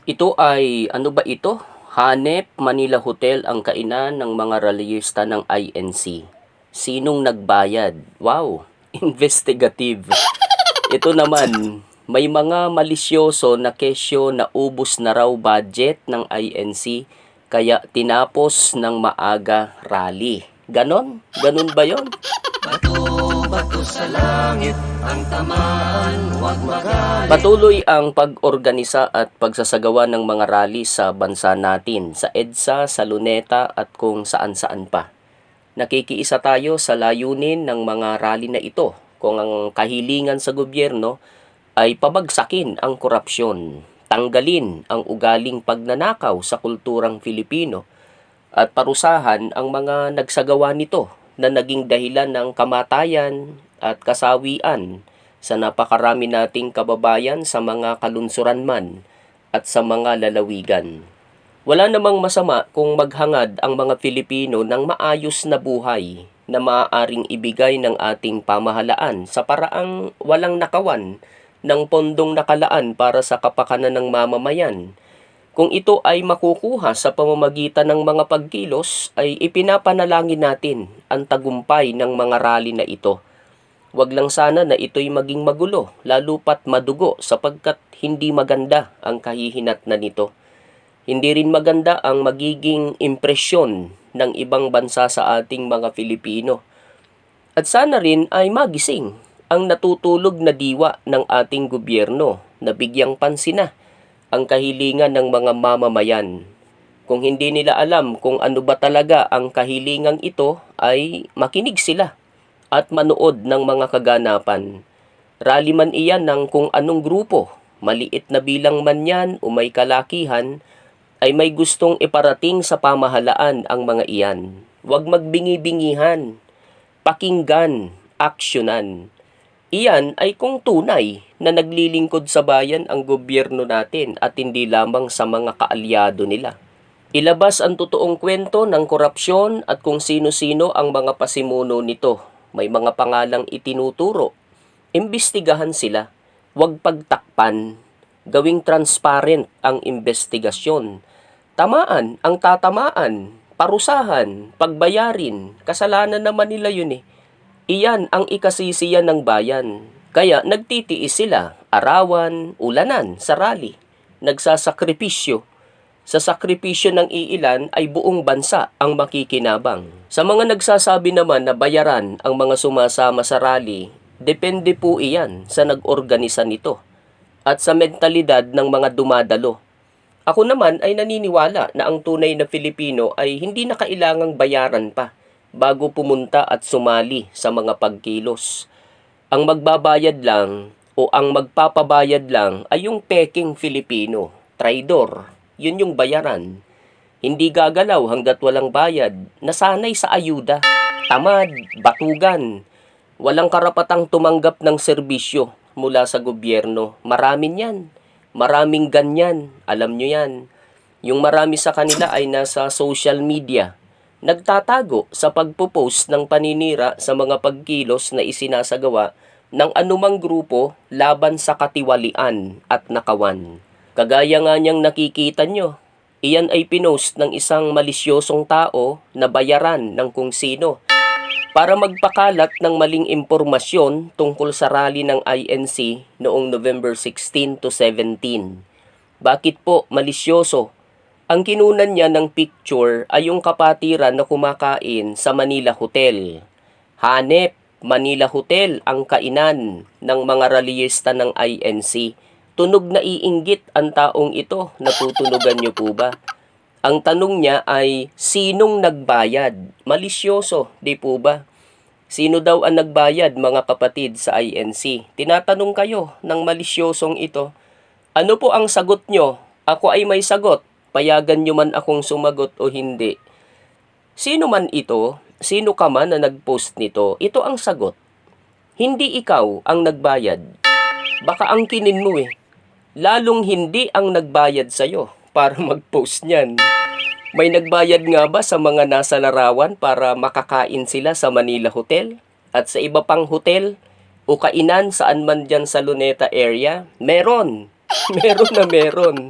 Ito ay ano ba ito? Hanep Manila Hotel ang kainan ng mga rallyista ng INC. Sinong nagbayad? Wow, investigative. Ito naman, may mga malisyoso na kesyo na ubos na raw budget ng INC kaya tinapos ng maaga rally. Ganon? Ganon ba yon? Bato sa langit, ang tamaan, huwag magalit. Patuloy ang pag-organisa at pagsasagawa ng mga rally sa bansa natin, sa EDSA, sa Luneta at kung saan-saan pa. Nakikiisa tayo sa layunin ng mga rally na ito kung ang kahilingan sa gobyerno ay pabagsakin ang korupsyon, tanggalin ang ugaling pagnanakaw sa kulturang Filipino at parusahan ang mga nagsagawa nito na naging dahilan ng kamatayan at kasawian sa napakarami nating kababayan sa mga kalunsuran man at sa mga lalawigan. Wala namang masama kung maghangad ang mga Filipino ng maayos na buhay na maaaring ibigay ng ating pamahalaan sa paraang walang nakawan ng pondong nakalaan para sa kapakanan ng mamamayan. Kung ito ay makukuha sa pamamagitan ng mga pagkilos, ay ipinapanalangin natin ang tagumpay ng mga rally na ito. Huwag lang sana na ito'y maging magulo, lalo pat madugo sapagkat hindi maganda ang kahihinatnan nito. Hindi rin maganda ang magiging impresyon ng ibang bansa sa ating mga Filipino. At sana rin ay magising ang natutulog na diwa ng ating gobyerno na bigyang pansin na ang kahilingan ng mga mamamayan. Kung hindi nila alam kung ano ba talaga ang kahilingang ito, ay makinig sila at manood ng mga kaganapan. Rally man iyan ng kung anong grupo, maliit na bilang man yan o may kalakihan, ay may gustong iparating sa pamahalaan ang mga iyan. Huwag magbingi-bingihan, pakinggan, aksyonan. Iyan ay kung tunay na naglilingkod sa bayan ang gobyerno natin at hindi lamang sa mga kaalyado nila. Ilabas ang totoong kwento ng korupsyon at kung sino-sino ang mga pasimuno nito. May mga pangalang itinuturo. Imbestigahan sila. Huwag pagtakpan. Gawing transparent ang investigasyon. Tamaan ang tatamaan. Parusahan, pagbayarin. Kasalanan naman nila yun eh. Iyan ang ikasisiyan ng bayan. Kaya nagtitiis sila, arawan, ulanan, sa rally. Nagsasakripisyo. Sa sakripisyo ng iilan ay buong bansa ang makikinabang. Sa mga nagsasabi naman na bayaran ang mga sumasama sa rally, depende po iyan sa nag-organisa nito at sa mentalidad ng mga dumadalo. Ako naman ay naniniwala na ang tunay na Filipino ay hindi na kailangang bayaran pa bago pumunta at sumali sa mga pagkilos. Ang magbabayad lang o ang magpapabayad lang ay yung peking Filipino, traidor. Yun yung bayaran. Hindi gagalaw hanggat walang bayad, nasanay sa ayuda, tamad, batugan. Walang karapatang tumanggap ng serbisyo mula sa gobyerno. Maraming yan. Maraming ganyan. Alam nyo yan. Yung marami sa kanila ay nasa social media. Nagtatago sa pagpo-post ng paninira sa mga pagkilos na isinasagawa ng anumang grupo laban sa katiwalian at nakawan. Kagaya nga niyang nakikita nyo, iyan ay pinost ng isang malisyosong tao na bayaran ng kung sino para magpakalat ng maling impormasyon tungkol sa rally ng INC noong November 16 to 17. Bakit po malisyoso? Ang kinunan niya ng picture ay yung kapatiran na kumakain sa Manila Hotel. Hanep Manila Hotel ang kainan ng mga rallyista ng INC. Tunog na iinggit ang taong ito. Natutunugan niyo po ba? Ang tanong niya ay, sinong nagbayad? Malisyoso, di po ba? Sino daw ang nagbayad, mga kapatid, sa INC? Tinatanong kayo ng malisyosong ito. Ano po ang sagot nyo? Ako ay may sagot. Payagan nyo man akong sumagot o hindi. Sino man ito, sino ka man na nag-post nito, ito ang sagot. Hindi ikaw ang nagbayad. Baka angkinin mo eh. Lalong hindi ang nagbayad sa'yo para mag-post niyan. May nagbayad nga ba sa mga nasa larawan para makakain sila sa Manila Hotel? At sa iba pang hotel o kainan saan man dyan sa Luneta area? Meron. Meron na meron.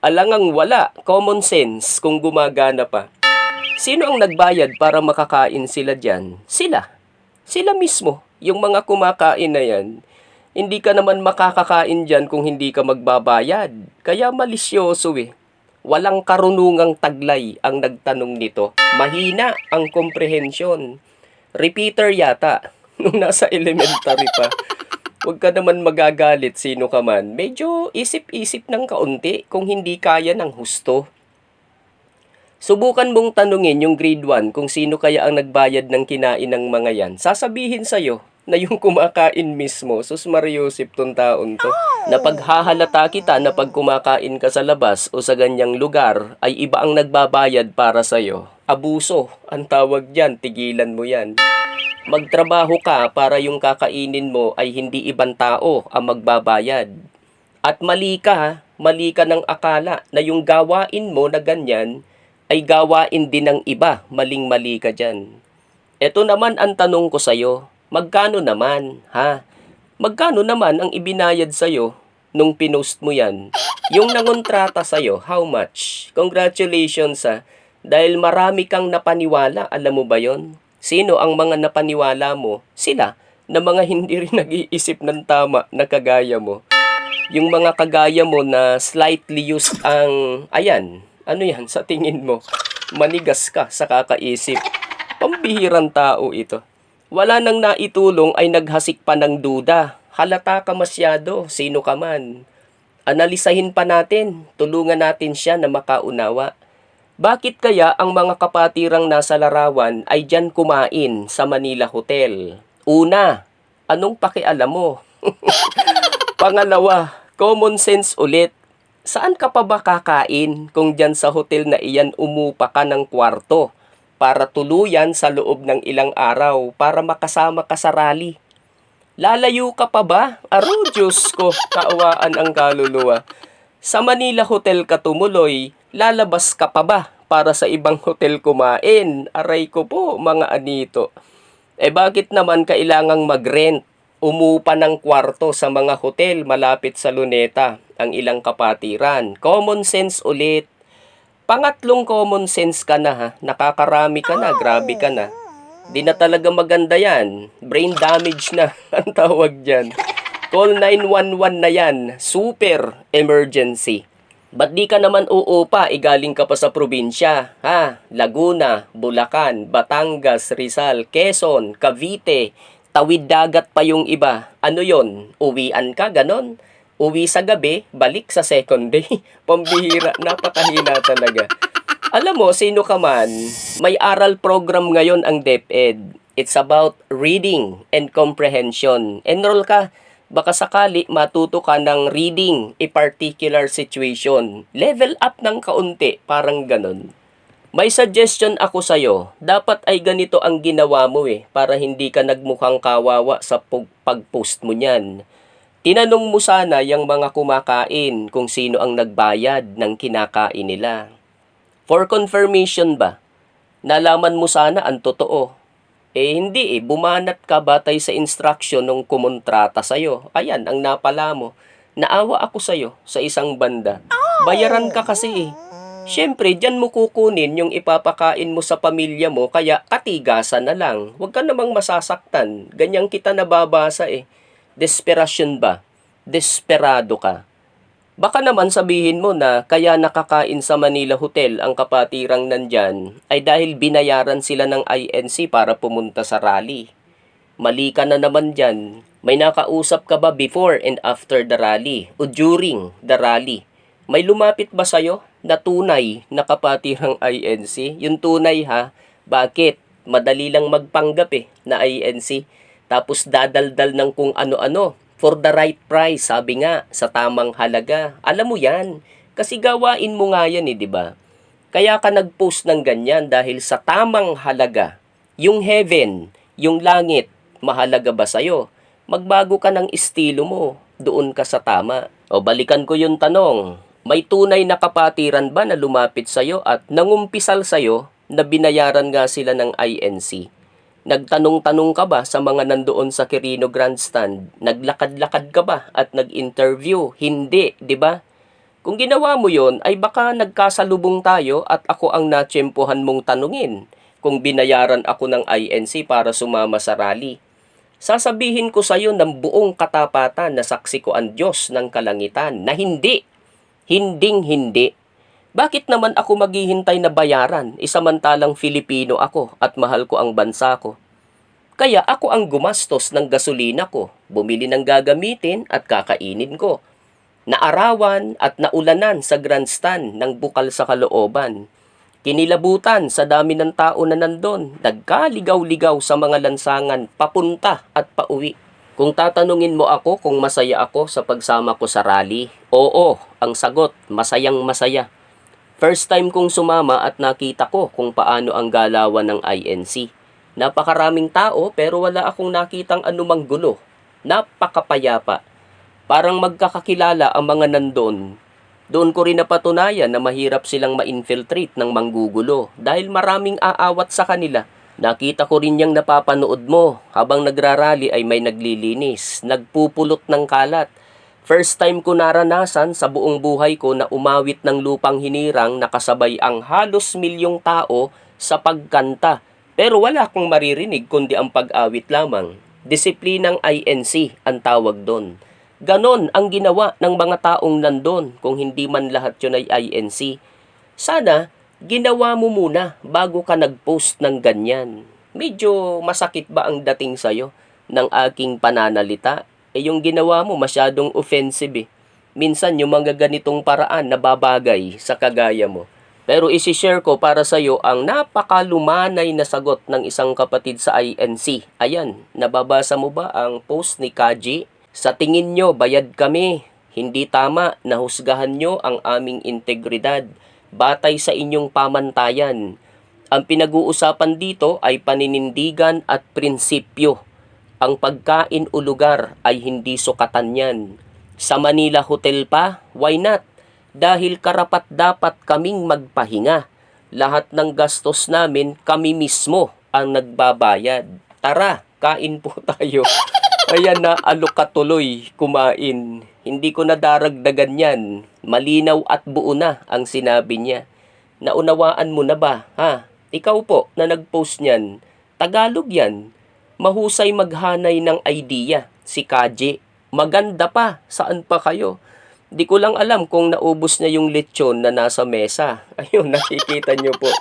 Alangang wala, common sense kung gumagana pa. Sino ang nagbayad para makakain sila dyan? Sila. Sila mismo, yung mga kumakain na yan. Hindi ka naman makakakain dyan kung hindi ka magbabayad. Kaya malisyoso eh. Walang karunungang taglay ang nagtanong nito. Mahina ang komprehensyon. Repeater yata, nung nasa elementary pa. Huwag ka naman magagalit sino ka man. Medyo isip-isip ng kaunti kung hindi kaya ng husto. Subukan mong tanungin yung grade 1 kung sino kaya ang nagbayad ng kinain ng mga yan. Sasabihin sa'yo na yung kumakain mismo. Sus Mariosip tong taon to. Napaghahalata kita na pag kumakain ka sa labas o sa ganyang lugar ay iba ang nagbabayad para sa'yo. Abuso ang tawag dyan, tigilan mo yan. Magtrabaho ka para yung kakainin mo ay hindi ibang tao ang magbabayad. At mali ka ng akala na yung gawain mo na ganyan ay gawain din ng iba. Maling-mali ka dyan. Ito naman ang tanong ko sa'yo, magkano naman, ha? Magkano naman ang ibinayad sa'yo nung pinost mo yan? Yung nangontrata sa'yo, how much? Congratulations ha, dahil marami kang napaniwala, alam mo ba yon? Sino ang mga napaniwala mo? Sila na mga hindi rin nag-iisip ng tama na kagaya mo. Yung mga kagaya mo na slightly used ang, ayan, ano yan sa tingin mo? Manigas ka sa kakaisip. Pambihirang tao ito. Wala nang naitulong ay naghasik pa ng duda. Halata ka masyado, sino ka man. Analisahin pa natin, tulungan natin siya na makaunawa. Bakit kaya ang mga kapatirang nasa larawan ay dyan kumain sa Manila Hotel? Una, anong pakialam mo? Pangalawa, common sense ulit. Saan ka pa ba kakain kung dyan sa hotel na iyan umupa ka ng kwarto para tuluyan sa loob ng ilang araw para makasama ka sa rally? Lalayo ka pa ba? Aro, Diyos ko, kaawaan ang kaluluwa. Sa Manila Hotel ka tumuloy, lalabas ka pa ba para sa ibang hotel kumain? Aray ko po, mga anito. Bakit naman kailangang mag-rent? Umupa ng kwarto sa mga hotel malapit sa Luneta ang ilang kapatiran. Common sense ulit. Pangatlong common sense ka na ha. Nakakarami ka na, grabe ka na. Di na talaga maganda yan. Brain damage na ang tawag dyan. Call 911 na yan. Super emergency. Ba't di ka naman uupa? Galing ka pa sa probinsya. Ha? Laguna, Bulacan, Batangas, Rizal, Quezon, Cavite. Tawid dagat pa yung iba. Ano yon? Uwian ka, ganon? Uwi sa gabi, balik sa second day. Pambihira, napakahina talaga. Alam mo, sino ka man, may aral program ngayon ang DepEd. It's about reading and comprehension. Enroll ka. Baka sakali matuto ka ng reading a particular situation. Level up ng kaunti, parang ganon. May suggestion ako sa'yo. Dapat ay ganito ang ginawa mo para hindi ka nagmukhang kawawa sa pag-post mo niyan. Tinanong mo sana yung mga kumakain kung sino ang nagbayad ng kinakain nila. For confirmation ba? Nalaman mo sana ang totoo. Hindi bumanat ka batay sa instruction ng kumontrata sa'yo. Ayan, ang napala mo. Naawa ako sa'yo sa isang banda. Bayaran ka kasi Siyempre, dyan mo kukunin yung ipapakain mo sa pamilya mo, kaya katigasan na lang. Huwag ka namang masasaktan. Ganyang kita nababasa Desperasyon ba? Desperado ka. Baka naman sabihin mo na kaya nakakain sa Manila Hotel ang kapatirang nandyan ay dahil binayaran sila ng INC para pumunta sa rally. Mali ka na naman dyan. May nakausap ka ba before and after the rally o during the rally? May lumapit ba sa'yo na tunay na kapatirang INC? Yung tunay ha, bakit? Madali lang magpanggap na INC. Tapos dadaldal ng kung ano-ano for the right price, sabi nga, sa tamang halaga. Alam mo yan, kasi gawain mo nga yan di ba? Kaya ka nag-post ng ganyan dahil sa tamang halaga. Yung heaven, yung langit, mahalaga ba sa'yo? Magbago ka ng estilo mo, doon ka sa tama. O balikan ko yung tanong. May tunay na kapatiran ba na lumapit sa'yo at nangumpisal sa'yo na binayaran nga sila ng INC? Nagtanong-tanong ka ba sa mga nandoon sa Quirino Grandstand? Naglakad-lakad ka ba at nag-interview? Hindi, di ba? Kung ginawa mo yon ay baka nagkasalubong tayo at ako ang natsyempohan mong tanungin kung binayaran ako ng INC para sumama sa rally. Sasabihin ko sa iyo ng buong katapatan na saksi ko ang Diyos ng kalangitan na hindi, hinding hindi. Bakit naman ako maghihintay na bayaran, isamantalang Filipino ako at mahal ko ang bansa ko? Kaya ako ang gumastos ng gasolina ko, bumili ng gagamitin at kakainin ko. Naarawan at naulanan sa grandstand ng bukal sa kalooban. Kinilabutan sa dami ng tao na nandun, nagkaligaw-ligaw sa mga lansangan papunta at pauwi. Kung tatanungin mo ako kung masaya ako sa pagsama ko sa rally, oo, ang sagot, masayang masaya. First time kong sumama at nakita ko kung paano ang galawan ng INC. Napakaraming tao pero wala akong nakitang anumang gulo. Napakapayapa. Parang magkakakilala ang mga nandun. Doon ko rin napatunayan na mahirap silang ma-infiltrate ng manggugulo dahil maraming aawat sa kanila. Nakita ko rin yung napapanood mo habang nagrarally ay may naglilinis, nagpupulot ng kalat. First time ko naranasan sa buong buhay ko na umawit ng lupang hinirang nakasabay ang halos milyong tao sa pagkanta. Pero wala akong maririnig kundi ang pag-awit lamang. Disiplinang INC ang tawag doon. Ganon ang ginawa ng mga taong nandun kung hindi man lahat yun ay INC. Sana, ginawa mo muna bago ka nag-post ng ganyan. Medyo masakit ba ang dating sa'yo ng aking pananalita? Yung ginawa mo masyadong offensive eh. Minsan yung mga ganitong paraan nababagay sa kagaya mo. Pero isi-share ko para sa'yo ang napakalumanay na sagot ng isang kapatid sa INC. Ayan, nababasa mo ba ang post ni Kaji? Sa tingin nyo, bayad kami. Hindi tama na husgahan nyo ang aming integridad batay sa inyong pamantayan. Ang pinag-uusapan dito ay paninindigan at prinsipyo. Ang pagkain o lugar ay hindi sukatan yan. Sa Manila Hotel pa, why not? Dahil karapat dapat kaming magpahinga. Lahat ng gastos namin, kami mismo ang nagbabayad. Tara, kain po tayo. Ayan na, alok ka tuloy, kumain. Hindi ko na daragdagan yan. Malinaw at buo na ang sinabi niya. Naunawaan mo na ba, ha? Ikaw po na nag-post niyan. Tagalog yan. Mahusay maghanay ng idea. Si Kaji. Maganda pa. Saan pa kayo? Di ko lang alam kung naubos niya yung lechon na nasa mesa. Ayun, nakikita niyo po.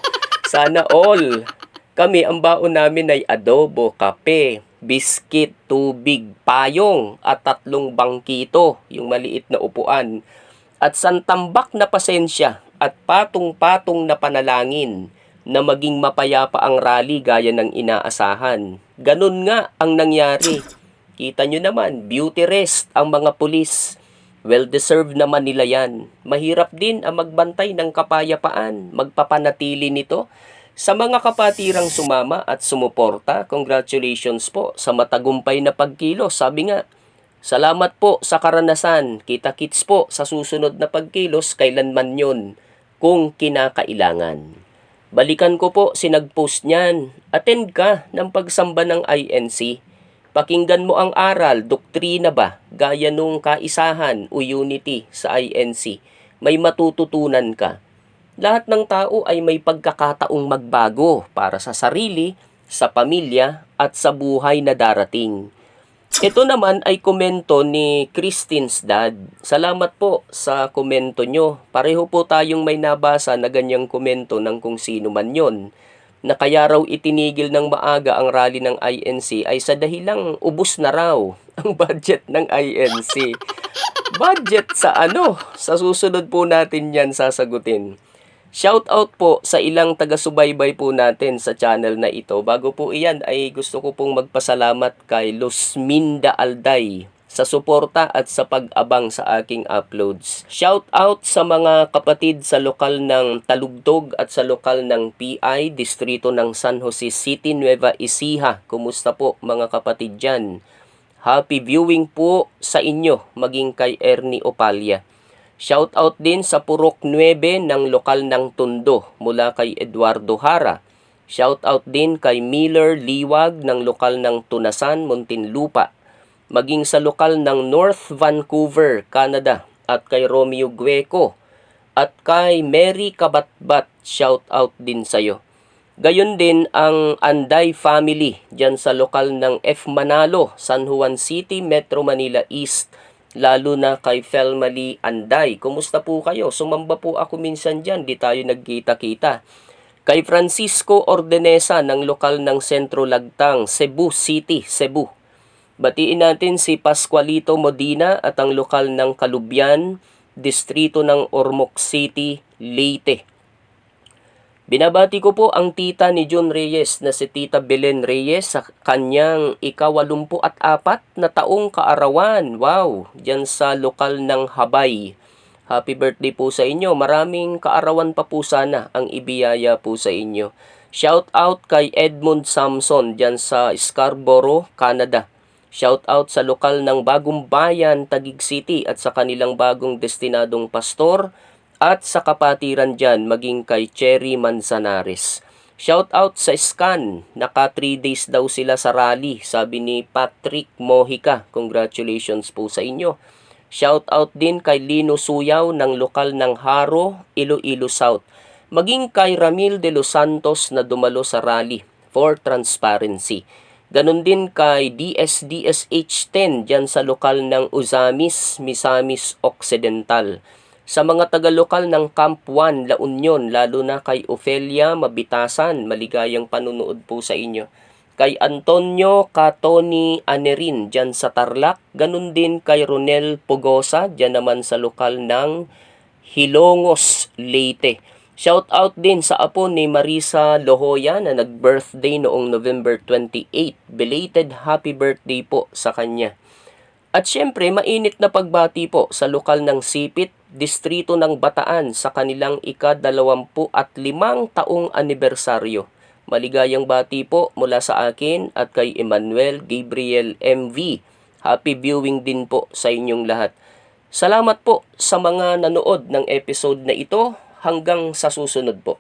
Sana all. Kami, ang baon namin ay adobo, kape, biskit, tubig, payong, at 3 bangkito, yung maliit na upuan, at santambak na pasensya at patong-patong na panalangin na maging mapayapa ang rally gaya ng inaasahan. Ganun nga ang nangyari. Kita nyo naman, beauty rest ang mga pulis. Well-deserved naman nila yan. Mahirap din ang magbantay ng kapayapaan, magpapanatili nito. Sa mga kapatirang sumama at sumuporta, congratulations po sa matagumpay na pagkilos. Sabi nga, salamat po sa karanasan. Kita-kits po sa susunod na pagkilos kailanman yun kung kinakailangan. Balikan ko po si nag-post niyan. Attend ka ng pagsamba ng INC. Pakinggan mo ang aral, doktrina ba, gaya nung kaisahan o unity sa INC. May matututunan ka. Lahat ng tao ay may pagkakataong magbago para sa sarili, sa pamilya, at sa buhay na darating. Ito naman ay komento ni Christine's dad. Salamat po sa komento nyo. Pareho po tayong may nabasa na ganyang komento ng kung sino man yon. Na kaya raw itinigil ng maaga ang rally ng INC ay sa dahilang ubos na raw ang budget ng INC. Budget sa ano? Sa susunod po natin yan sasagutin. Shout out po sa ilang taga-subaybay po natin sa channel na ito. Bago po iyan ay gusto ko pong magpasalamat kay Luzminda Alday sa suporta at sa pag-abang sa aking uploads. Shout out sa mga kapatid sa lokal ng Talugtog at sa lokal ng PI, distrito ng San Jose City, Nueva Ecija. Kumusta po mga kapatid dyan? Happy viewing po sa inyo, maging kay Ernie Opalia. Shout out din sa Purok 9 ng lokal ng Tondo mula kay Eduardo Hara. Shout out din kay Miller Liwag ng lokal ng Tunasan, Muntinlupa. Maging sa lokal ng North Vancouver, Canada, at kay Romeo Gueco at kay Mary Kabatbat, shout out din sa'yo. Gayon din ang Anday family dyan sa lokal ng F. Manalo, San Juan City, Metro Manila East, lalo na kay Felmali Anday. Kumusta po kayo? Sumamba po ako minsan dyan, di tayo nagkita-kita. Kay Francisco Ordenesa ng lokal ng Sentro Lagtang, Cebu City, Cebu. Batiin natin si Pascualito Modina at ang lokal ng Kalubyan, distrito ng Ormoc City, Leyte. Binabati ko po ang tita ni Jun Reyes na si Tita Belen Reyes sa kanyang ika-84 na taong kaarawan. Wow! Diyan sa lokal ng Habay. Happy birthday po sa inyo. Maraming kaarawan pa po sana ang ibiyaya po sa inyo. Shout out kay Edmund Samson diyan sa Scarborough, Canada. Shout out sa lokal ng Bagong Bayan, Taguig City at sa kanilang bagong destinadong pastor at sa kapatiran dyan maging kay Cherry Manzanares. Shout out sa Scan, naka 3 days daw sila sa rally, sabi ni Patrick Mojica. Congratulations po sa inyo. Shout out din kay Lino Suyaw ng lokal ng Haro, Iloilo South. Maging kay Ramil de los Santos na dumalo sa rally for transparency. Ganon din kay DSDSH10 dyan sa lokal ng Uzamis, Misamis Occidental. Sa mga taga-lokal ng Camp 1, La Union, lalo na kay Ofelia Mabitasan, maligayang panunood po sa inyo. Kay Antonio Catoni Anerin, dyan sa Tarlac. Ganun din kay Ronel Pugosa, dyan naman sa lokal ng Hilongos, Leyte. Shout out din sa apo ni Marisa Lohoya na nag-birthday noong November 28. Belated happy birthday po sa kanya. At syempre, mainit na pagbati po sa lokal ng Sipit, distrito ng Bataan sa kanilang ika-25 taong anibersaryo. Maligayang bati po mula sa akin at kay Emmanuel Gabriel MV. Happy viewing din po sa inyong lahat. Salamat po sa mga nanood ng episode na ito. Hanggang sa susunod po.